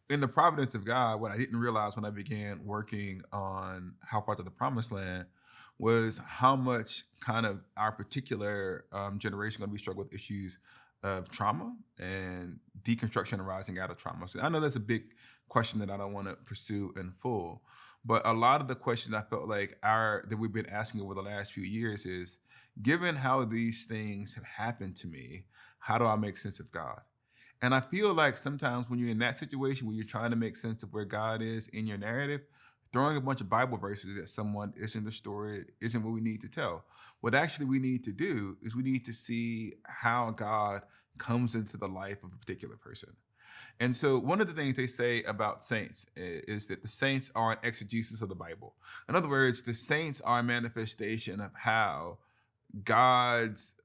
in the providence of God, what I didn't realize when I began working on How Far to the Promised Land was how much kind of our particular generation going to be struggling with issues of trauma and deconstruction arising out of trauma. So I know that's a big question that I don't want to pursue in full, but a lot of the questions I felt like our that we've been asking over the last few years is, given how these things have happened to me, how do I make sense of God? And I feel like sometimes when you're in that situation where you're trying to make sense of where God is in your narrative, throwing a bunch of Bible verses at someone isn't the story, isn't what we need to tell. What actually we need to do is we need to see how God comes into the life of a particular person. And so one of the things they say about saints is that the saints are an exegesis of the Bible. In other words, the saints are a manifestation of how God's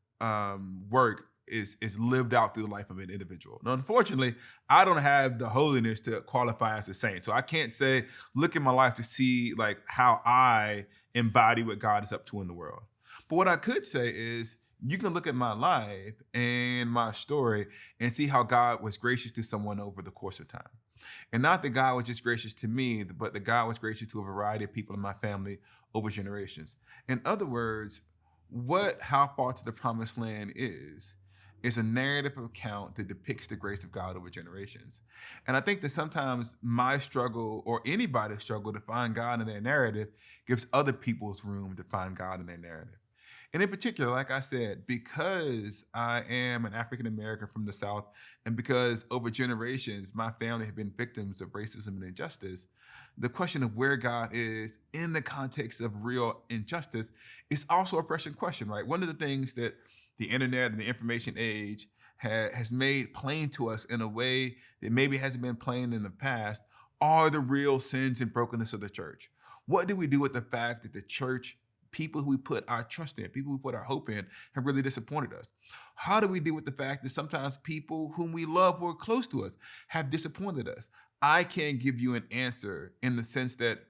work is lived out through the life of an individual. Now, unfortunately, I don't have the holiness to qualify as a saint, so I can't say, look at my life to see like how I embody what God is up to in the world. But what I could say is, you can look at my life and my story and see how God was gracious to someone over the course of time. And not that God was just gracious to me, but that God was gracious to a variety of people in my family over generations. In other words, what How Far to the Promised Land is a narrative account that depicts the grace of God over generations. And I think that sometimes my struggle or anybody's struggle to find God in their narrative gives other people's room to find God in their narrative. And in particular, like I said, because I am an African American from the South, and because over generations my family have been victims of racism and injustice, the question of where God is in the context of real injustice is also a pressing question, right? One of the things that the internet and the information age has made plain to us in a way that maybe hasn't been plain in the past are the real sins and brokenness of the church. What do we do with the fact that the church, people who we put our trust in, people who we put our hope in, have really disappointed us? How do we deal with the fact that sometimes people whom we love or are close to us have disappointed us? I can't give you an answer in the sense that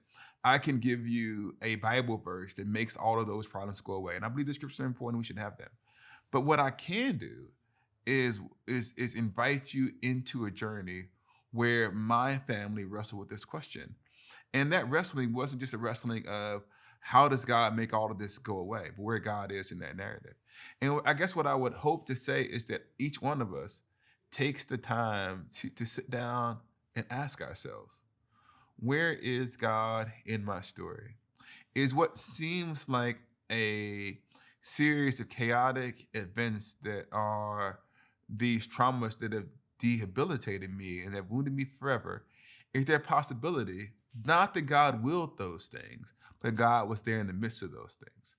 I can give you a Bible verse that makes all of those problems go away. And I believe the scriptures are important. We should have them. But what I can do is invite you into a journey where my family wrestled with this question. And that wrestling wasn't just a wrestling of how does God make all of this go away, but where God is in that narrative. And I guess what I would hope to say is that each one of us takes the time to sit down and ask ourselves, where is God in my story? Is what seems like a series of chaotic events that are these traumas that have debilitated me and have wounded me forever, is there a possibility not that God willed those things, but God was there in the midst of those things?